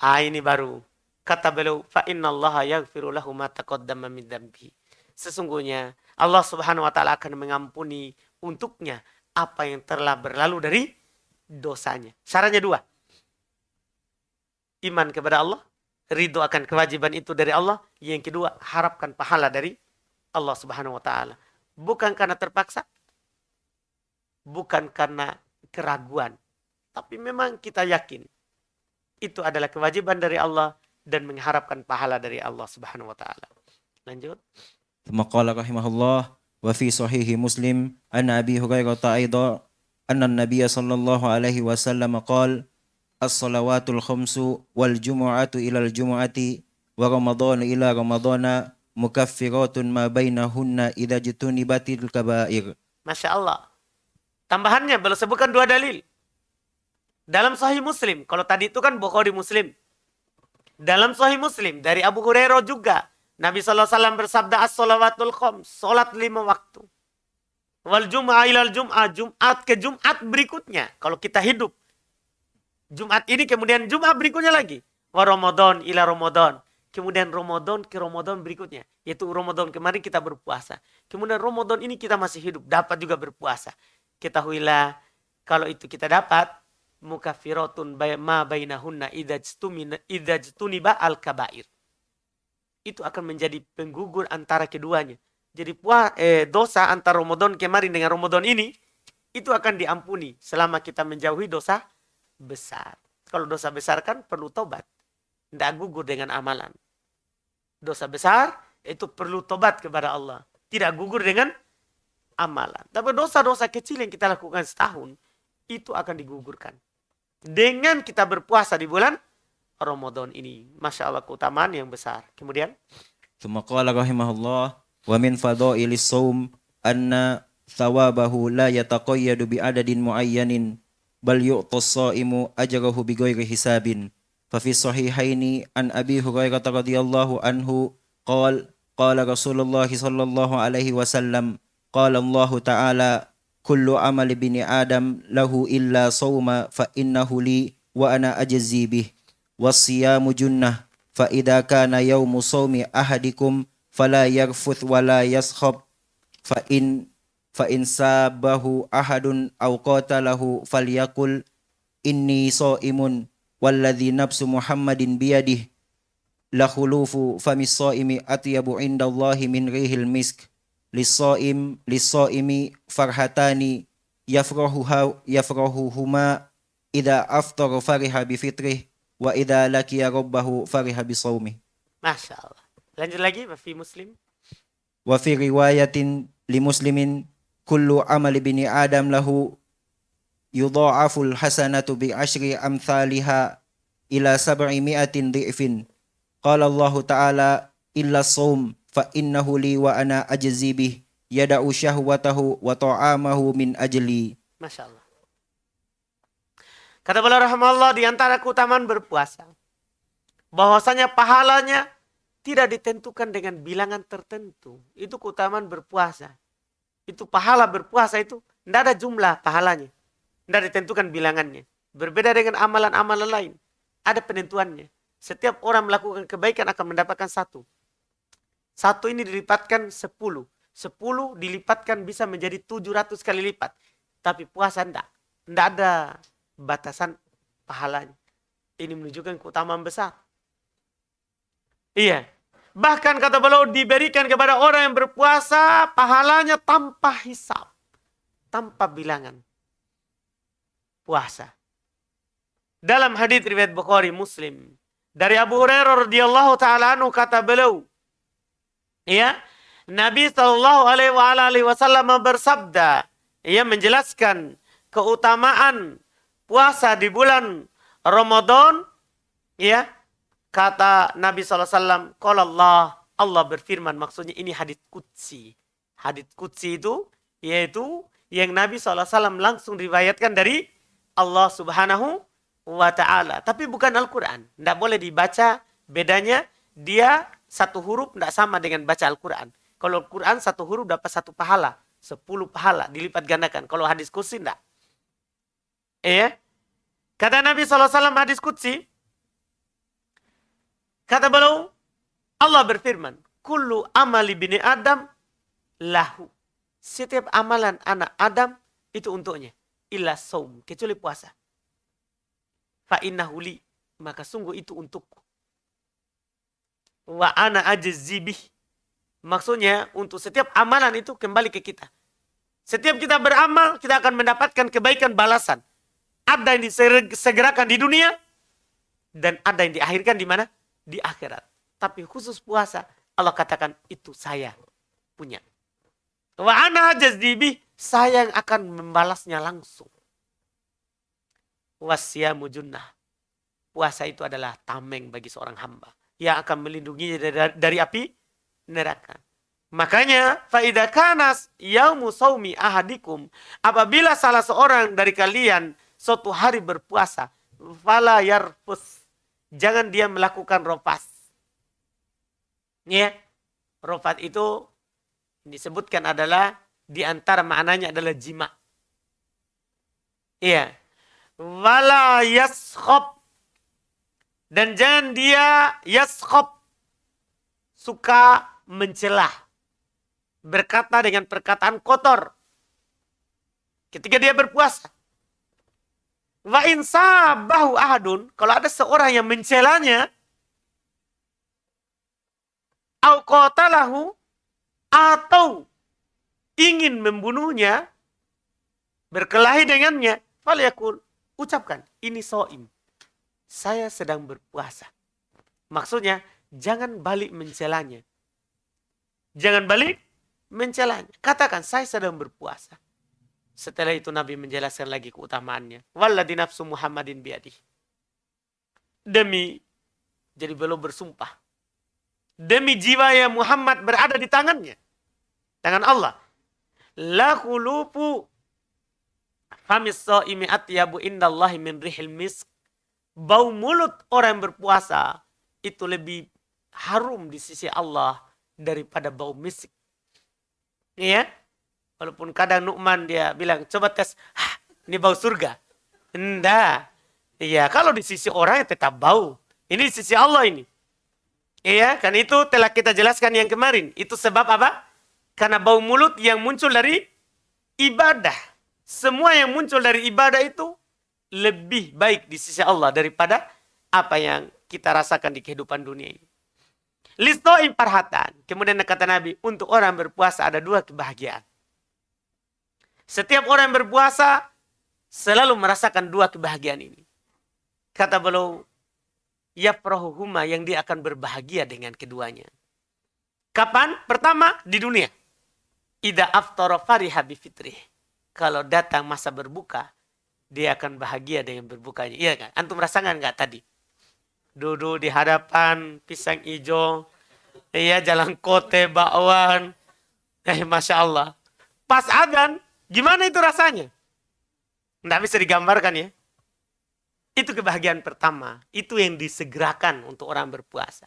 Ini baru kata beliau, fa innallaha yaghfiru lahu ma taqaddama min dzambi. Sesungguhnya Allah Subhanahu wa taala akan mengampuni untuknya apa yang telah berlalu dari dosanya. Syaratnya 2. Iman kepada Allah, ridho akan kewajiban itu dari Allah. Yang kedua, harapkan pahala dari Allah Subhanahu wa taala. Bukan karena terpaksa, bukan karena keraguan, tapi memang kita yakin itu adalah kewajiban dari Allah dan mengharapkan pahala dari Allah Subhanahu wa taala. Lanjut. ثم قال رحمه الله وفي صحيح مسلم عن أبي هريرة أيضا أن النبي صلى الله عليه وسلم قال الصلوات الخمس والجمعة إلى الجمعة ورمضان إلى رمضان مكفرات ما بينهن إذا اجتنبت الكبائر. Masya Allah. Tambahannya beliau sebutkan 2 dalil. Dalam Sahih Muslim, kalau tadi itu kan Bukhari Muslim. Dalam Sahih Muslim dari Abu Hurairah juga, Nabi SAW bersabda as-salawatul khams, salat 5 waktu. Wal jum'ah ilal jum'ah, Jumat ke Jumat berikutnya. Kalau kita hidup, Jumat ini kemudian Jumat berikutnya lagi. Wa Ramadan ila Ramadan. Kemudian Ramadan ke Ramadan berikutnya. Yaitu Ramadan kemarin kita berpuasa. Kemudian Ramadan ini kita masih hidup, dapat juga berpuasa. Ketahuilah, kalau itu kita dapat, mukaffiratun ma bainahunna idzajtuniba al-kabair. Itu akan menjadi penggugur antara keduanya. Jadi dosa antara Ramadan kemarin dengan Ramadan ini, itu akan diampuni selama kita menjauhi dosa besar. Kalau dosa besar kan perlu tobat. Tidak gugur dengan amalan. Dosa besar itu perlu tobat kepada Allah. Tidak gugur dengan amalan. Tapi dosa-dosa kecil yang kita lakukan setahun, itu akan digugurkan. Dengan kita berpuasa di bulan Ramadan ini. Masya Allah, keutamaan yang besar. Kemudian. ثم قال رحمه الله ومن فضائل الصوم أن ثوابه لا يتقيد بعدد معين بل يعطى الصائم أجره بغير حساب ففي الصحيحين عن أبي هريرة رضي الله عنه قال قال رسول الله صلى الله عليه وسلم قال الله تعالى كل عمل بن آدم له إلا صوم فإنه لي وأنا أجزي به والصيام جنة فإذا كان يوم صوم أحدكم فلا يرفث ولا يسخب فإن سابه أحد أو قاتله فليقل إني صائم والذي نفس محمد بيده لخلوف فم الصائم أطيب عند الله من ريح المسك للصائم فرحتان يفرحهما إذا أفطر فرح بفطره وإذا لقي ربه فرح بصومه. Masya Allah. Lanjut lagi, fi Muslim. وفي رواية لمسلم كل عمل بن آدم له يضاعف الحسنة بعشر أمثالها إلى 700 ضعف قال الله تعالى إلا الصوم فإنه لي وأنا أجزي به يدع شهوته وطعامه من أجلي. Masya Allah. Kata beliau rahimahullah, di antara keutamaan berpuasa, bahwasanya pahalanya tidak ditentukan dengan bilangan tertentu. Itu keutamaan berpuasa. Itu pahala berpuasa itu tidak ada jumlah pahalanya. Tidak ditentukan bilangannya. Berbeda dengan amalan-amalan lain. Ada penentuannya. Setiap orang melakukan kebaikan akan mendapatkan satu. Satu ini dilipatkan 10. 10 dilipatkan bisa menjadi 700 kali lipat. Tapi puasa tidak. Tidak ada batasan pahalanya. Ini menunjukkan keutamaan besar. Iya. Bahkan kata beliau diberikan kepada orang yang berpuasa pahalanya tanpa hisab. Tanpa bilangan. Puasa. Dalam hadits riwayat Bukhari Muslim. Dari Abu Hurairah radhiyallahu ta'ala anhu kata beliau. Ya. Nabi SAW bersabda. Ia menjelaskan keutamaan puasa di bulan Ramadan. Ya. Kata Nabi SAW, Qala Allah berfirman, maksudnya ini hadits qudsi. Hadits qudsi itu, yaitu yang Nabi SAW langsung riwayatkan dari Allah Subhanahu wa Ta'ala. Tapi bukan Al-Quran. Tidak boleh dibaca, bedanya dia satu huruf tidak sama dengan baca Al-Quran. Kalau Al-Quran satu huruf dapat 1 pahala, 10 pahala dilipat gandakan. Kalau hadits qudsi tidak. Kata Nabi SAW hadits qudsi, kata beliau, Allah berfirman, kullu amali bini Adam lahu. Setiap amalan anak Adam itu untuknya. Illa saum, kecuali puasa. Fa innahu li, maka sungguh itu untukku. Wa ana ajzi bih. Maksudnya untuk setiap amalan itu kembali ke kita. Setiap kita beramal, kita akan mendapatkan kebaikan balasan. Ada yang disegerakan di dunia dan ada yang diakhirkan di mana? Di akhirat. Tapi khusus puasa, Allah katakan itu saya punya. Wa ana jazdibi, saya yang akan membalasnya langsung. Wasyamu junnah. Puasa itu adalah tameng bagi seorang hamba yang akan melindunginya dari api neraka. Makanya fa idza kana yaumu shaumi ahadikum, apabila salah seorang dari kalian suatu hari berpuasa, fala yarfus, jangan dia melakukan rofas. Ya, rofat itu disebutkan adalah di antara maknanya adalah jima. Iya. Wala yaskhab, dan jangan dia yaskhab, suka mencelah, berkata dengan perkataan kotor ketika dia berpuasa. Wa in sabahu ahadun, kalau ada seorang yang mencelanya, au qatalahu, atau ingin membunuhnya, berkelahi dengannya, falyakul, ucapkan, ini shaim, saya sedang berpuasa. Maksudnya jangan balik mencelanya. Jangan balik mencelanya. Katakan saya sedang berpuasa. Setelah itu Nabi menjelaskan lagi keutamaannya. Walladzi nafsu Muhammadin biyadih. Demi, jadi beliau bersumpah. Demi jiwa yang Muhammad berada di tangannya. Tangan Allah. La khulufu famis shaimi atyabu indallahi min rihil misk. Bau mulut orang yang berpuasa itu lebih harum di sisi Allah daripada bau misik. Iya. Walaupun kadang Nu'man dia bilang, coba tes, ini bau surga. Enggak. Iya, kalau di sisi orang ya tetap bau. Ini di sisi Allah ini. Iya, kan itu telah kita jelaskan yang kemarin. Itu sebab apa? Karena bau mulut yang muncul dari ibadah. Semua yang muncul dari ibadah itu lebih baik di sisi Allah daripada apa yang kita rasakan di kehidupan dunia ini. Listo'in parhatan. Kemudian kata Nabi, untuk orang berpuasa ada 2 kebahagiaan. Setiap orang yang berpuasa selalu merasakan 2 kebahagiaan ini. Kata beliau, yafrahuhuma, yang dia akan berbahagia dengan keduanya. Kapan? Pertama, di dunia. Idza aftara fariha bifitrih. Kalau datang masa berbuka, dia akan bahagia dengan berbukanya. Iya kan? Antum merasakan enggak tadi? Duduk di hadapan pisang hijau, iya, jalan kote, bakwan. Masya Allah. Pas adzan, gimana itu rasanya? Nggak bisa digambarkan ya. Itu kebahagiaan pertama. Itu yang disegerakan untuk orang berpuasa.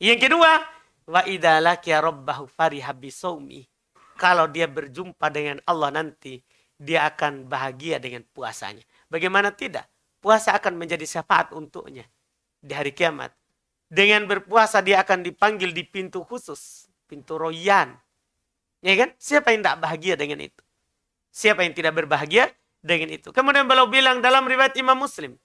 Yang kedua, wa idza laqiya rabbahu fariha bisawmi. Kalau dia berjumpa dengan Allah nanti, dia akan bahagia dengan puasanya. Bagaimana tidak? Puasa akan menjadi syafaat untuknya di hari kiamat. Dengan berpuasa dia akan dipanggil di pintu khusus, pintu royan. Ya kan? Siapa yang tidak bahagia dengan itu? Siapa yang tidak berbahagia dengan itu? Kemudian beliau bilang dalam riwayat Imam Muslim,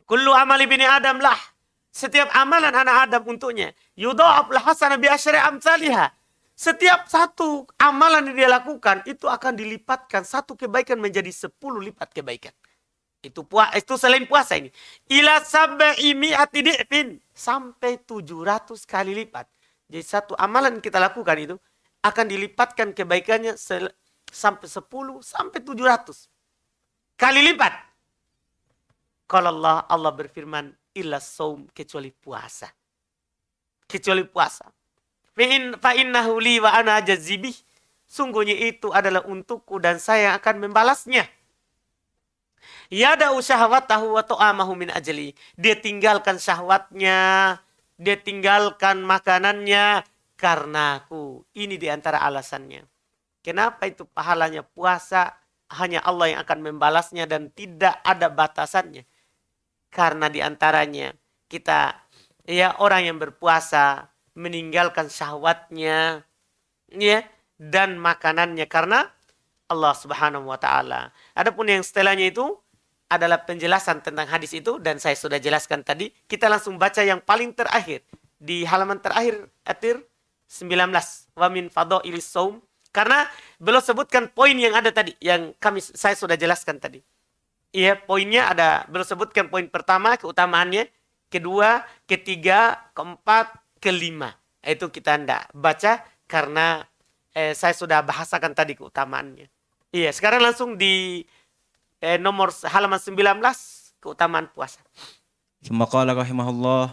kullu amali bini Adam lah. Setiap amalan anak Adam untuknya. Yudha'af lah hasanah bi asyri amsalihah. Setiap satu amalan yang dia lakukan itu akan dilipatkan satu kebaikan menjadi 10 lipat kebaikan. Itu selain puasa ini. Ila sab'i mi'ati di'fin. Sampai 700 kali lipat. Jadi satu amalan yang kita lakukan itu akan dilipatkan kebaikannya sampai 10 sampai 700 kali lipat. Kalau Allah berfirman, illa saum, kecuali puasa. Kecuali puasa. Fa innahu li wa ana jazibih. Sungguhnya itu adalah untukku dan saya yang akan membalasnya. Yada'u syahwatahu wa ta'amahu min ajli. Dia tinggalkan syahwatnya, dia tinggalkan makanannya karena aku. Ini diantara alasannya. Kenapa itu pahalanya puasa hanya Allah yang akan membalasnya dan tidak ada batasannya. Karena diantaranya kita, ya, orang yang berpuasa meninggalkan syahwatnya, ya, dan makanannya karena Allah Subhanahu wa taala. Adapun yang setelahnya itu adalah penjelasan tentang hadis itu dan saya sudah jelaskan tadi. Kita langsung baca yang paling terakhir di halaman terakhir atir 19, wa min fadailis shaum. Karena beliau sebutkan poin yang ada tadi yang saya sudah jelaskan tadi. Iya, poinnya ada, beliau sebutkan poin pertama keutamaannya, kedua, ketiga, keempat, kelima. Itu kita tidak baca karena saya sudah bahasakan tadi keutamaannya. Iya, sekarang langsung di nomor halaman 19, keutamaan puasa. ثم قال رحمه الله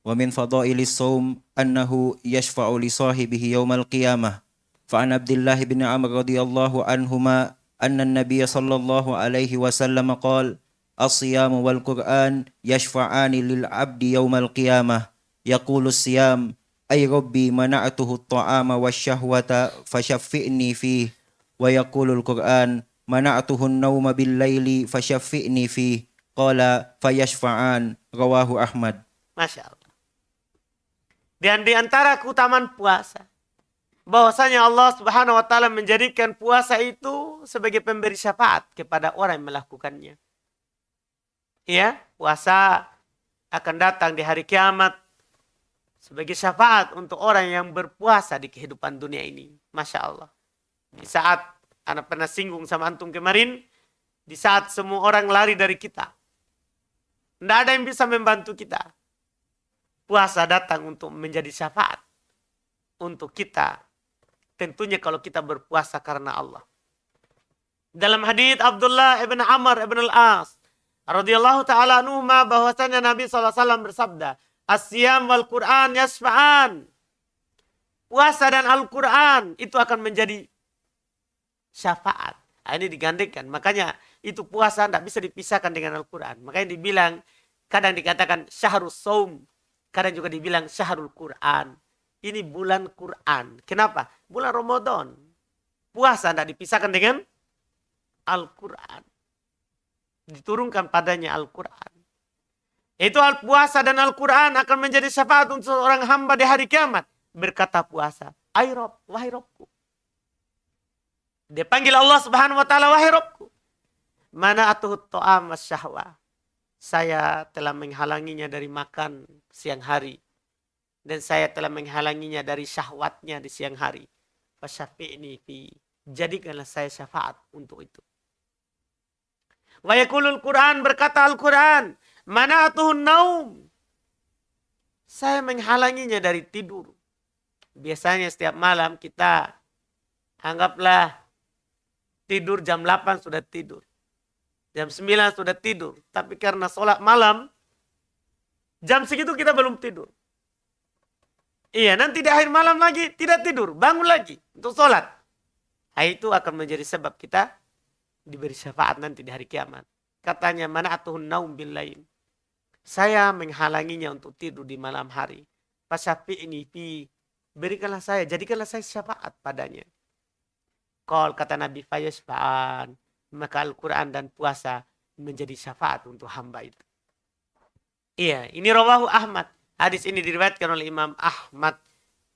ومن فضائل الصوم أنه يشفع لصاحبه يوم القيامة فعن عبد الله بن عمرو رضي الله عنهما أن النبي صلى الله عليه وسلم قال الصيام والقرآن يشفعان للعبد يوم القيامة يقول الصيام أي ربي منعته الطعام والشهوة فشفئني فيه ويقول القرآن منعته النوم بالليل فشفئني فيه قال فيشفعان رواه أحمد. Masya Allah. Dan di antara keutamaan puasa, bahwasanya Allah Subhanahu wa taala menjadikan puasa itu sebagai pemberi syafaat kepada orang yang melakukannya. Ya, puasa akan datang di hari kiamat sebagai syafaat untuk orang yang berpuasa di kehidupan dunia ini. Masya Allah. Di saat anak pernah singgung sama antum kemarin, di saat semua orang lari dari kita, tidak ada yang bisa membantu kita. Puasa datang untuk menjadi syafaat untuk kita. Tentunya kalau kita berpuasa karena Allah. Dalam hadits Abdullah ibn Amr ibn al-As radhiyallahu ta'ala anhuma, bahwasanya Nabi SAW bersabda, as-siyam wal Qur'an yasfa'an. Puasa dan Al-Quran itu akan menjadi syafaat. Nah, ini digandengkan. Makanya itu puasa tidak bisa dipisahkan dengan Al-Quran. Makanya dibilang, kadang dikatakan syahrus saum, kadang juga dibilang syahrul Quran. ini bulan Quran. Kenapa? Bulan Ramadan. Puasa tidak dipisahkan dengan Al-Quran. Diturunkan padanya Al-Quran. Itu puasa dan Al-Quran akan menjadi syafaat untuk seorang hamba di hari kiamat. Berkata puasa, "Ai Rob, wahai Robku." Dia panggil Allah Subhanahu wa taala, "Wahai Robku." Mana atuhut to'am syahwa. Saya telah menghalanginya dari makan siang hari. Dan saya telah menghalanginya dari syahwatnya di siang hari. Fasyafi'ni fi. Jadikanlah saya syafaat untuk itu. Wa yaqulul Quran, berkata Al-Quran, "Mana atuhun naum." Saya menghalanginya dari tidur. Biasanya setiap malam kita anggaplah tidur jam 8 sudah tidur. Jam 9 sudah tidur. Tapi karena sholat malam, jam segitu kita belum tidur. Iya, nanti di akhir malam lagi tidak tidur. Bangun lagi untuk sholat. Nah, itu akan menjadi sebab kita diberi syafaat nanti di hari kiamat. Katanya, "Mana atuhun naum bil lain." Saya menghalanginya untuk tidur di malam hari. Fasyafi'ni fi. Berikanlah saya, jadikanlah saya syafaat padanya. Qal, kata Nabi, fayashfa'an. Maka Al-Quran dan puasa menjadi syafaat untuk hamba itu. Iya, ini rawahu Ahmad. Hadis ini diriwayatkan oleh Imam Ahmad.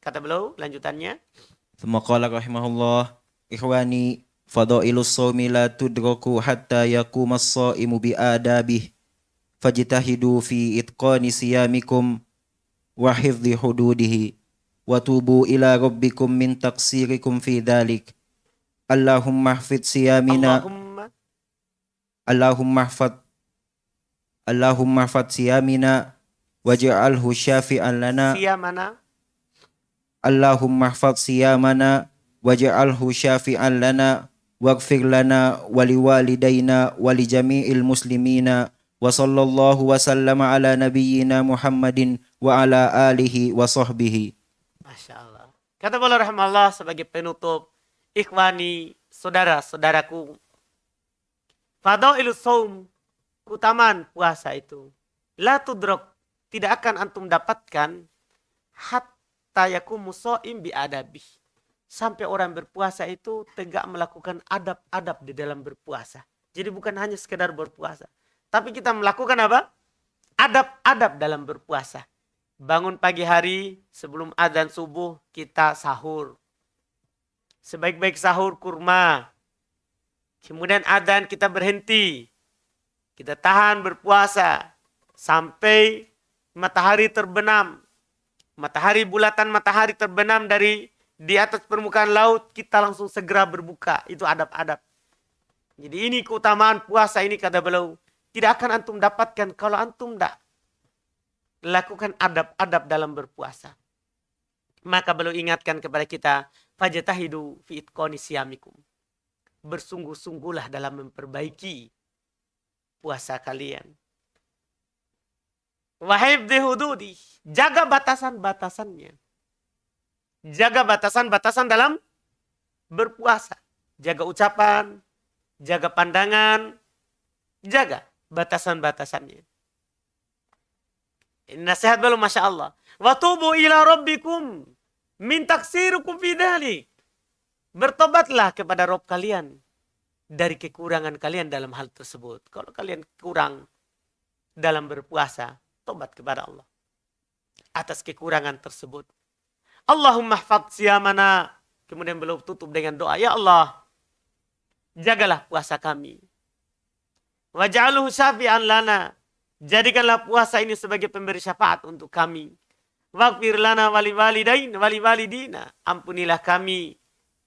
Kata beliau, lanjutannya. Thumma qala rahimahullah, ikhwani, fadailus shaumi la tudraku hatta yaqumas shaimu bi adabih. Fajtahidu fi itqani siyamikum wa hifdhi hududihi. Wa tubu ila rabbikum min taqsirikum fi dhalik. Allahumma hafid siyamina. Allahumma hafid siyamina waj'alhu syafi'an lana. Allahumma hafid siyamana waj'alhu syafi'an lana waghfir lana wa liwalidayna wa li jami'il muslimina wa sallallahu wa sallama ala nabiyyina Muhammadin wa ala alihi wa sahbihi. Masya Allah. Kata beliau rahimahullah sebagai penutup, ikhwani, saudara-saudaraku, fadailus shaum, keutamaan puasa itu, la tudrak, tidak akan antum dapatkan hatta yakumu shaim bi adabi. Sampai orang berpuasa itu tegak melakukan adab-adab di dalam berpuasa. Jadi bukan hanya sekedar berpuasa, tapi kita melakukan apa? Adab-adab dalam berpuasa. Bangun pagi hari sebelum adzan subuh kita sahur. Sebaik-baik sahur kurma. Kemudian adzan kita berhenti. Kita tahan berpuasa sampai matahari terbenam. Bulatan matahari terbenam dari di atas permukaan laut, kita langsung segera berbuka. Itu adab-adab. Jadi ini keutamaan puasa ini, kata beliau. Tidak akan antum dapatkan kalau antum tidak lakukan adab-adab dalam berpuasa. Maka beliau ingatkan kepada kita, fajtahidu fi itqani siyamikum. Bersungguh-sungguhlah dalam memperbaiki puasa kalian. Wa hifdhi hududi, jaga batasan-batasannya. Jaga batasan-batasan dalam berpuasa. Jaga ucapan, jaga pandangan, jaga batasan-batasannya. Ini nasihat beliau, Masya Allah. Wa tubu ila rabbikum min taksirukum fi dhalik. Bertobatlah kepada Rabb kalian dari kekurangan kalian dalam hal tersebut. Kalau kalian kurang dalam berpuasa, tobat kepada Allah atas kekurangan tersebut. Allahumma hafadz siyamana. Kemudian beliau tutup dengan doa, ya Allah, jagalah puasa kami. Waj'alhu syafi'an lana. Jadikanlah puasa ini sebagai pemberi syafaat untuk kami. Waghfir lana wali walidina. Ampunilah kami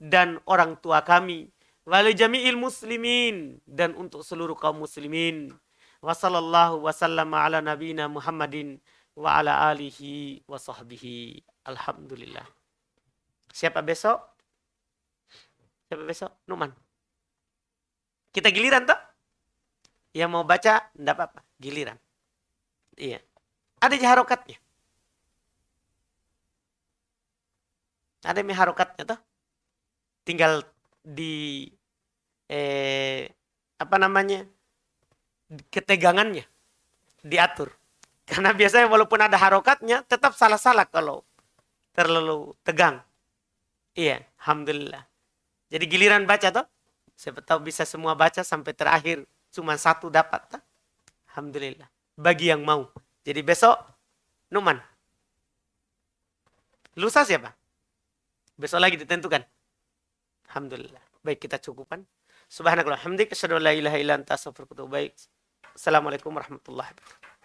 dan orang tua kami. Wali jami'il muslimin. Dan untuk seluruh kaum muslimin. Wa sallallahu wa sallama ala nabina Muhammadin wa ala alihi wa sahbihi. Alhamdulillah. Siapa besok? Numan. Kita giliran toh? Yang mau baca, enggak apa-apa. Giliran. Iya. Ada harokatnya. Ada harokatnya toh. Tinggal di ketegangannya diatur. Karena biasanya walaupun ada harokatnya tetap salah-salah kalau terlalu tegang. Iya, alhamdulillah. Jadi giliran baca toh, siapa tahu bisa semua baca sampai terakhir cuma satu dapat toh. Alhamdulillah. Bagi yang mau. Jadi besok Numan. Lusa siapa? Besok lagi ditentukan. Alhamdulillah. Baik, kita cukupkan. Subhanakallah hamdik asyhadu an la ilaha illa anta astaghfiruka wa atubu ilaik. Assalamualaikum warahmatullahi wabarakatuh.